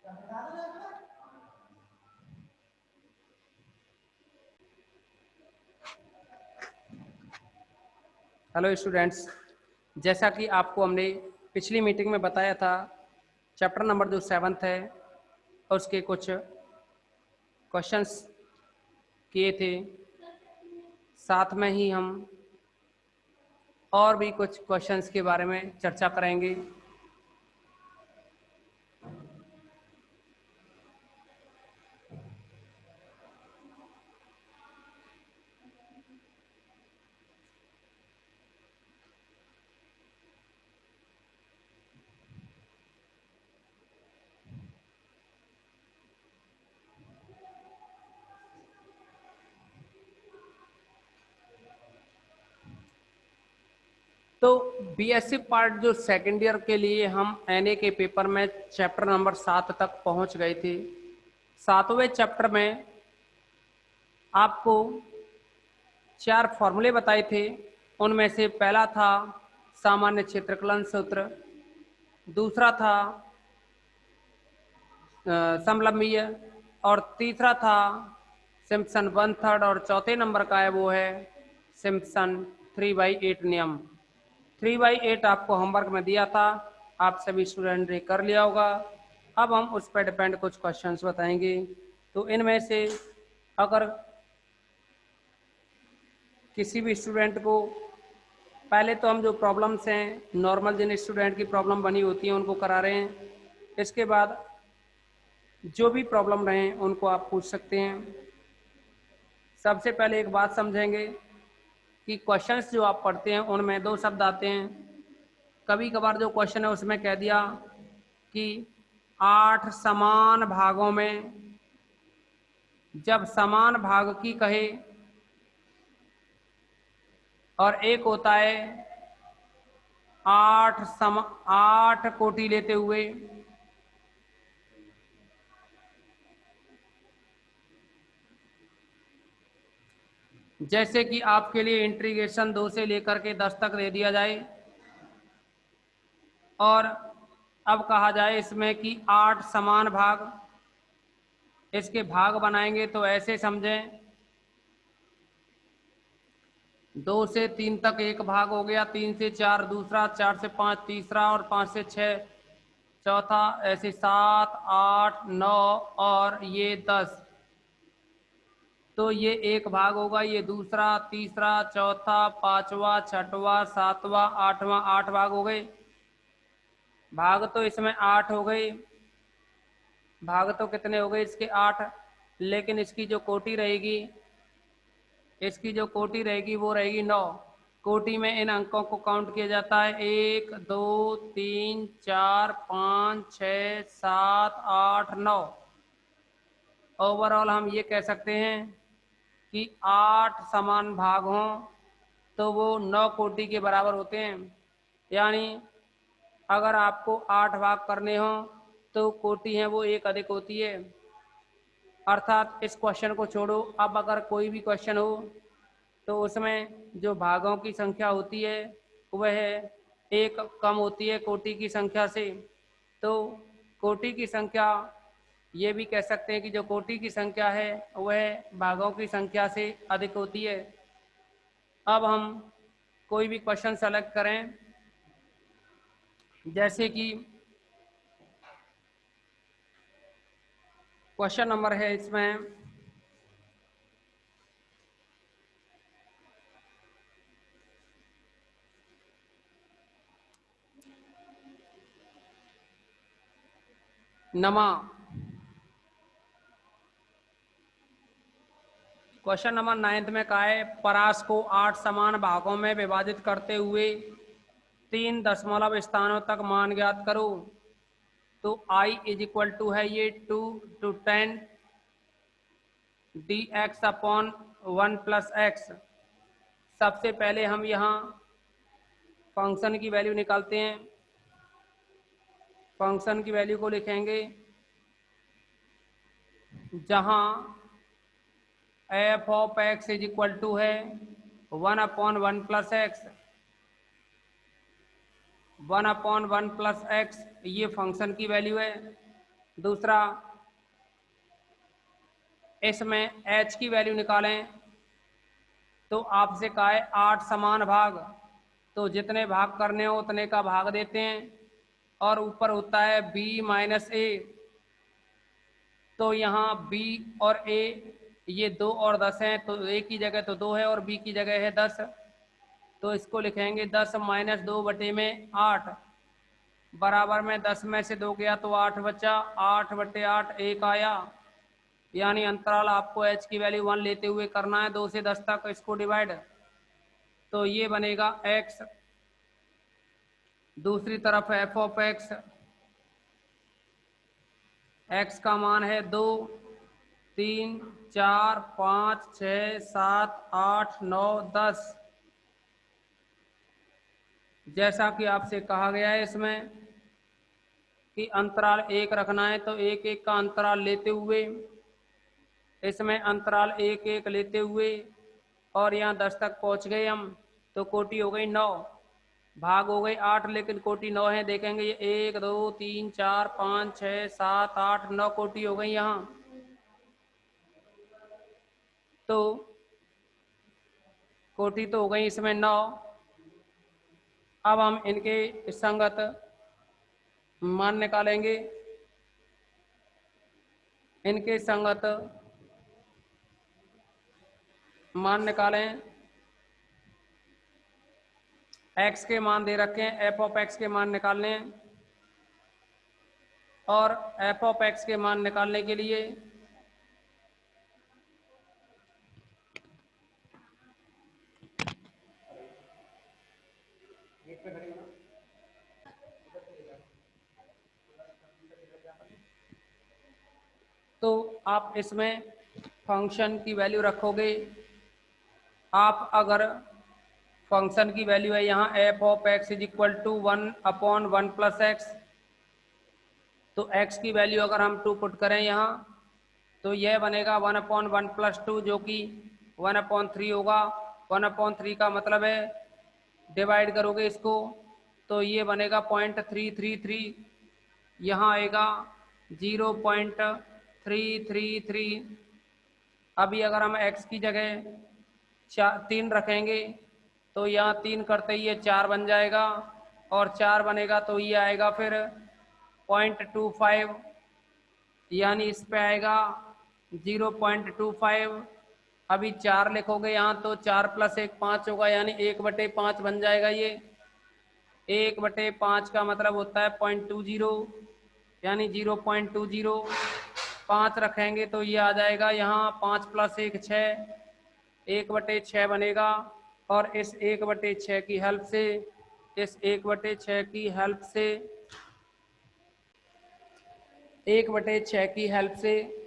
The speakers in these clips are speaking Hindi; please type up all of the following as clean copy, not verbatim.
हेलो स्टूडेंट्स, जैसा कि आपको हमने पिछली मीटिंग में बताया था, चैप्टर नंबर जो 7th है उसके कुछ क्वेश्चंस किए थे। साथ में ही हम और भी कुछ क्वेश्चंस के बारे में चर्चा करेंगे। तो बीएससी पार्ट जो सेकेंड ईयर के लिए हम एनए के पेपर में चैप्टर नंबर 7 तक पहुंच गए थे। 7वें चैप्टर में आपको 4 फॉर्मूले बताए थे। उनमें से पहला था सामान्य क्षेत्रफलन सूत्र, दूसरा था समलंबीय, और तीसरा था सिम्पसन 1/3, और चौथे नंबर का है वो है सिम्पसन 3/8 नियम। 3/8 आपको होमवर्क में दिया था, आप सभी स्टूडेंट ने कर लिया होगा। अब हम उस पर डिपेंड कुछ क्वेश्चंस बताएंगे। तो इनमें से अगर किसी भी स्टूडेंट को, पहले तो हम जो प्रॉब्लम्स हैं नॉर्मल जिन स्टूडेंट की प्रॉब्लम बनी होती है उनको करा रहे हैं। इसके बाद जो भी प्रॉब्लम रहे उनको आप पूछ सकते हैं। सबसे पहले एक बात समझेंगे कि क्वेश्चंस जो आप पढ़ते हैं उनमें 2 शब्द आते हैं। कभी कभार जो क्वेश्चन है उसमें कह दिया कि 8 समान भागों में, जब समान भाग की कहे, और एक होता है 8 कोटि लेते हुए। जैसे कि आपके लिए इंटीग्रेशन 2 से लेकर के 10 तक दे दिया जाए, और अब कहा जाए इसमें कि 8 समान भाग, इसके भाग बनाएंगे तो ऐसे समझें 2 से 3 तक एक भाग हो गया, 3 से 4 दूसरा, 4 से 5 तीसरा, और 5 से 6 चौथा, ऐसे 7, 8, 9 और ये 10। तो ये एक भाग होगा, ये दूसरा, तीसरा, चौथा, पांचवा, छठवा, सातवां, आठवां, 8 भाग हो गए। भाग तो इसमें 8 हो गए, भाग तो कितने हो गए इसके 8, लेकिन इसकी जो कोटि रहेगी, इसकी जो कोटि रहेगी वो रहेगी 9। कोटि में इन अंकों को काउंट किया जाता है 1, 2, 3, 4, 5, 6, 7, 8, 9। ओवरऑल हम ये कह सकते हैं कि 8 समान भाग हों तो वो 9 कोटि के बराबर होते हैं। यानी अगर आपको 8 भाग करने हों तो कोटि है वो 1 अधिक होती है। अर्थात इस क्वेश्चन को छोड़ो, अब अगर कोई भी क्वेश्चन हो तो उसमें जो भागों की संख्या होती है वह 1 कम होती है कोटि की संख्या से। तो कोटि की संख्या, ये भी कह सकते हैं कि जो कोटि की संख्या है वह भागों की संख्या से अधिक होती है। अब हम कोई भी क्वेश्चन सेलेक्ट करें, जैसे कि क्वेश्चन नंबर है इसमें नमा। क्वेश्चन नंबर 9 में कहा है परास को 8 समान भागों में विभाजित करते हुए 3 दशमलव स्थानों तक मान ज्ञात करो। तो I इज इक्वल टू है ये 2 to 10 dx upon 1 plus x. सबसे पहले हम यहाँ फंक्शन की वैल्यू निकालते हैं। फंक्शन की वैल्यू को लिखेंगे जहाँ f of x is equal to है 1/1 प्लस एक्स। 1/1 प्लस एक्स ये फंक्शन की वैल्यू है। दूसरा, इसमें h की वैल्यू निकालें तो आपसे कहा है 8 समान भाग, तो जितने भाग करने हो उतने का भाग देते हैं और ऊपर होता है b माइनस ए। तो यहाँ b और a ये 2 और 10 हैं, तो a की जगह तो 2 है और b की जगह है 10, तो इसको लिखेंगे 10 माइनस 2 बटे में 8 बराबर में 10 में से 2 गया तो 8 बचा, 8 बटे 8 1 आया। यानी अंतराल आपको h की वैल्यू 1 लेते हुए करना है 2 से 10 तक इसको डिवाइड, तो ये बनेगा x। दूसरी तरफ f ऑफ x का मान है 2, 3, 4, 5, 6, 7, 8, 9, 10। जैसा कि आपसे कहा गया है इसमें कि अंतराल 1 रखना है, तो 1 1 का अंतराल लेते हुए, इसमें अंतराल 1 1 लेते हुए और यहाँ 10 तक पहुँच गए हम, तो कोटि हो गई 9, भाग हो गई 8, लेकिन कोटि 9 है। देखेंगे ये 1 2 3 4 5 6 7 8 9 कोटि हो गई यहाँ। तो कोटि तो हो गई इसमें 9। अब हम इनके संगत मान निकालेंगे। इनके संगत मान निकालें। x के मान दे रखे हैं, f ऑफ x के मान निकालने हैं और f ऑफ x के मान निकालने के लिए तो आप इसमें फंक्शन की वैल्यू रखोगे। आप अगर फंक्शन की वैल्यू है यहाँ f of x is equal to 1/1 plus x, तो x की वैल्यू अगर हम 2 पुट करें यहाँ तो यह बनेगा 1/1 प्लस 2 जो कि 1/3 होगा। 1/3 का मतलब है डिवाइड करोगे इसको तो ये बनेगा 0.333, यहाँ आएगा 0.333। अभी अगर हम x की जगह 3 रखेंगे तो यहाँ 3 करते ही ये 4 बन जाएगा और 4 बनेगा तो ये आएगा फिर 0.25, यानी इस पे आएगा 0.25। अभी 4 लिखोगे यहाँ तो 4 प्लस 1 5 होगा, यानी 1/5 बन जाएगा। ये 1/5 का मतलब होता है 0.20, यानी 0.20। 5 रखेंगे तो ये आ जाएगा यहाँ 5 प्लस 1 6, 1/6 बनेगा। और इस 1/6 की हेल्प से, इस 1/6 की हेल्प से, 1/6 की हेल्प से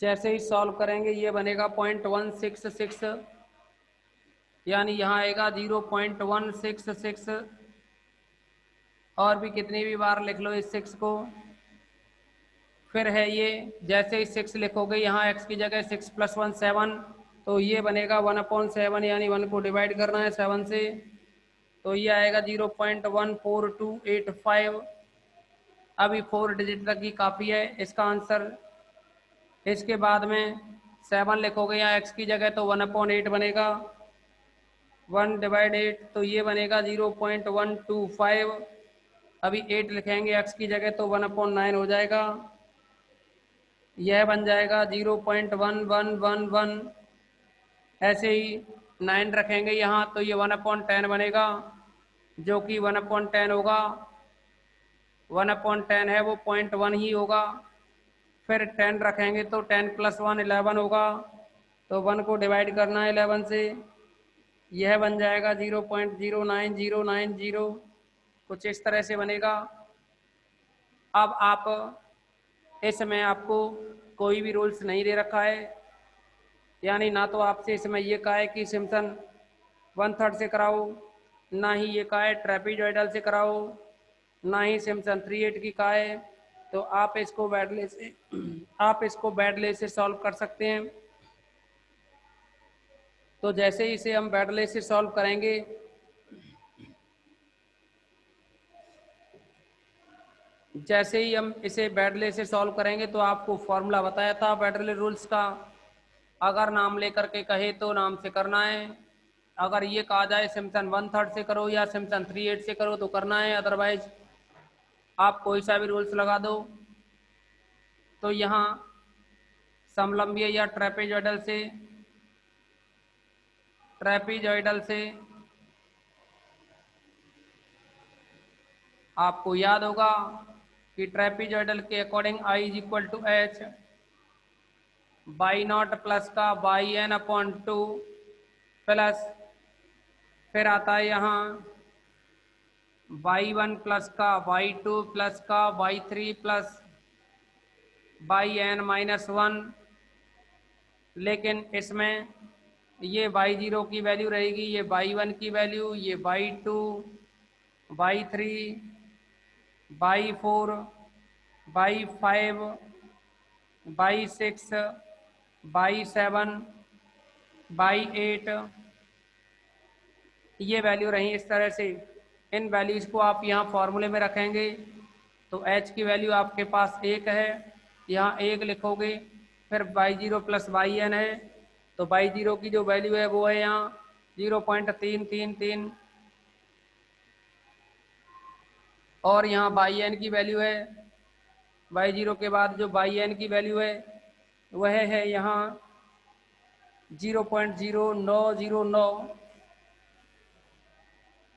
जैसे ही सॉल्व करेंगे ये बनेगा 0.166, यानी यहाँ आएगा 0.166। और भी कितनी भी बार लिख लो इस 6 को। फिर है ये जैसे ही 6 लिखोगे यहाँ x की जगह 6 + 1 7, तो ये बनेगा 1/7, यानी 1 को डिवाइड करना है 7 से, तो ये आएगा 0.14285। अभी 4 डिजिट तक ही काफ़ी है इसका आंसर। इसके बाद में 7 लिखोगे यहाँ x की जगह तो 1/8 बनेगा, 1/8, तो ये बनेगा 0.125। अभी 8 लिखेंगे x की जगह तो 1/9 हो जाएगा, यह बन जाएगा 0.1111। ऐसे ही 9 रखेंगे यहाँ तो ये 1/10 बनेगा, जो कि 1/10 होगा। 1/10 है वो 0.1 ही होगा। फिर 10 रखेंगे तो 10 + 1 11 होगा, तो 1 को डिवाइड करना है 11 से, यह बन जाएगा 0.09090, कुछ इस तरह से बनेगा। अब आप इसमें आपको कोई भी रूल्स नहीं दे रखा है, यानी ना तो आपसे इसमें ये कहा है कि सिम्पसन 1/3 से कराओ, ना ही ये कहा है ट्रेपीजॉइडल से कराओ, ना ही सिम्पसन 3/8 की कहा है। तो आप इसको बैडले से सॉल्व कर सकते हैं। तो जैसे ही इसे हम बैडले से सॉल्व करेंगे, जैसे ही हम इसे बेडले से सॉल्व करेंगे तो आपको फॉर्मूला बताया था बेडले रूल्स का। अगर नाम लेकर के कहे तो नाम से करना है, अगर ये कहा जाए सिम्पसन 1/3 से करो या सिम्पसन 3/8 से करो तो करना है, अदरवाइज आप कोई सा भी रूल्स लगा दो। तो यहाँ समलंबीय या ट्रेपीजॉइडल से आपको याद होगा कि ट्रेपीजॉइडल के according I is equal to h by naught plus का बाई एन अपॉन 2 प्लस फिर आता है यहाँ y1 प्लस का y2 प्लस का y3 plus by N minus 1। लेकिन इसमें ये y0 की वैल्यू रहेगी, ये y1 की वैल्यू, ये y2 y3 y4 y5 y6 y7 y8 ये वैल्यू रही। इस तरह से इन वैल्यूज को आप यहाँ फॉर्मूले में रखेंगे तो h की वैल्यू आपके पास 1 है, यहाँ 1 लिखोगे, फिर y0 प्लस वाई एन है तो y0 की जो वैल्यू है वो है यहाँ 0.333 और यहाँ बाई एन की वैल्यू है y0 के बाद जो बाई एन की वैल्यू है वह है यहाँ 0.0909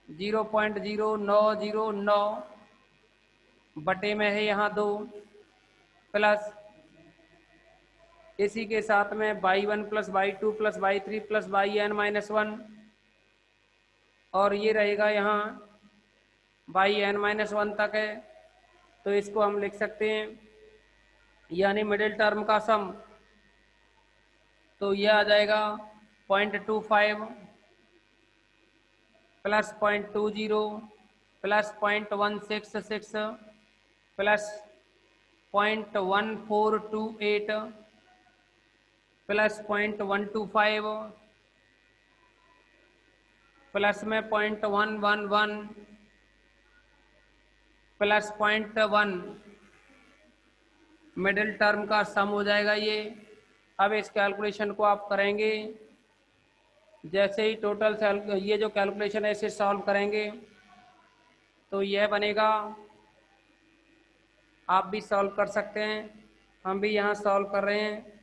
0.0909 बटे में है यहाँ 2 प्लस इसी के साथ में y1 plus y2 plus y3 plus yn minus 1 और ये रहेगा यहाँ yn माइनस 1 तक है तो इसको हम लिख सकते हैं यानी मिडिल टर्म का सम। तो ये आ जाएगा 0.25 plus 0.20 plus 0.166 plus 0.1428 plus 0.125 plus में 0.111 प्लस 0.1 मिडिल टर्म का सम हो जाएगा ये। अब इस कैलकुलेशन को आप करेंगे, जैसे ही टोटल ये जो कैलकुलेशन है इसे सॉल्व करेंगे तो यह बनेगा। आप भी सॉल्व कर सकते हैं, हम भी यहाँ सॉल्व कर रहे हैं।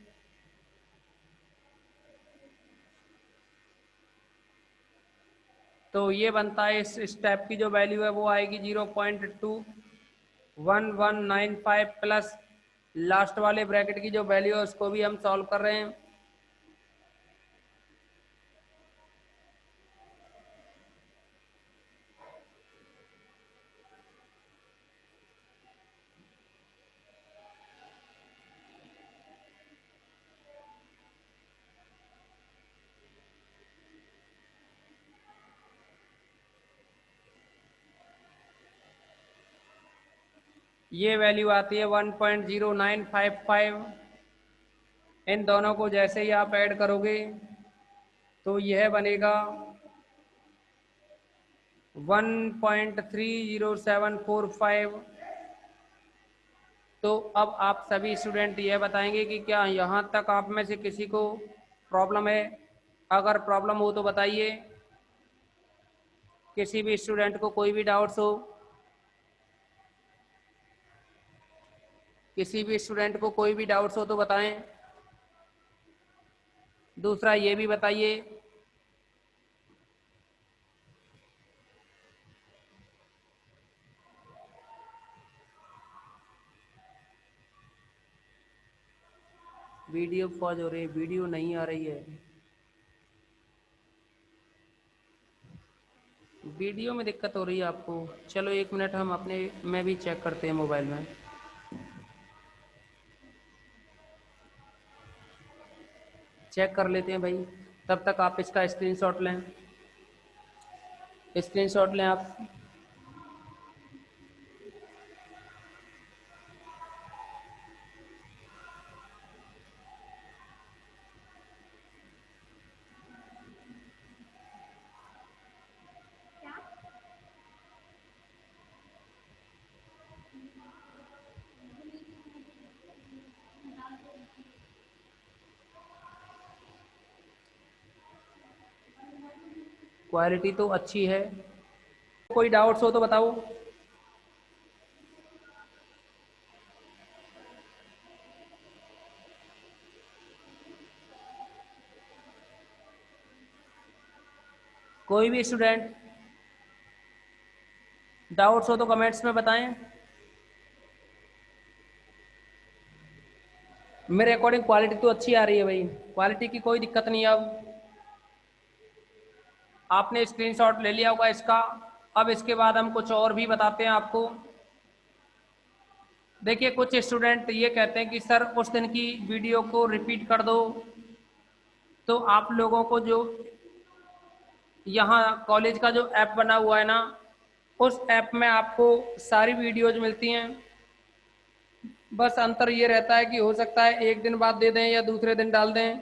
तो ये बनता है इस स्टेप की जो वैल्यू है वो आएगी 0.21195 प्लस लास्ट वाले ब्रैकेट की जो वैल्यू है उसको भी हम सॉल्व कर रहे हैं। ये वैल्यू आती है 1.0955। इन दोनों को जैसे ही आप ऐड करोगे तो यह बनेगा 1.30745। तो अब आप सभी स्टूडेंट यह बताएंगे कि क्या यहाँ तक आप में से किसी को प्रॉब्लम है? अगर प्रॉब्लम हो तो बताइए। किसी भी स्टूडेंट को कोई भी डाउट्स हो, किसी भी स्टूडेंट को कोई भी डाउट्स हो तो बताएं। दूसरा ये भी बताइए वीडियो पॉज हो रही है, वीडियो नहीं आ रही है। वीडियो में दिक्कत हो रही है आपको? चलो 1 मिनट हम अपने में भी चेक करते हैं मोबाइल में। चेक कर लेते हैं भाई, तब तक आप इसका स्क्रीनशॉट लें। स्क्रीनशॉट लें आप। क्वालिटी तो अच्छी है। कोई डाउट्स हो तो बताओ। कोई भी स्टूडेंट डाउट्स हो तो कमेंट्स में बताएं। मेरे अकॉर्डिंग क्वालिटी तो अच्छी आ रही है भाई, क्वालिटी की कोई दिक्कत नहीं है। अब आपने स्क्रीनशॉट ले लिया होगा इसका। अब इसके बाद हम कुछ और भी बताते हैं आपको। देखिए कुछ स्टूडेंट ये कहते हैं कि सर उस दिन की वीडियो को रिपीट कर दो। तो आप लोगों को जो यहाँ कॉलेज का जो ऐप बना हुआ है ना, उस ऐप में आपको सारी वीडियोज मिलती हैं। बस अंतर ये रहता है कि हो सकता है एक दिन बाद दे दें या दूसरे दिन डाल दें।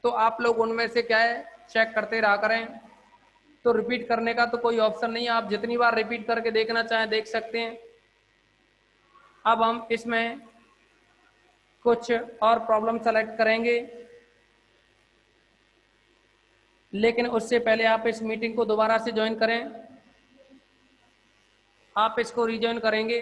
तो आप लोग उनमें से क्या है चेक करते रहा करें। तो रिपीट करने का तो कोई ऑप्शन नहीं है, आप जितनी बार रिपीट करके देखना चाहें देख सकते हैं। अब हम इसमें कुछ और प्रॉब्लम सेलेक्ट करेंगे, लेकिन उससे पहले आप इस मीटिंग को दोबारा से ज्वाइन करें। आप इसको रीज्वाइन करेंगे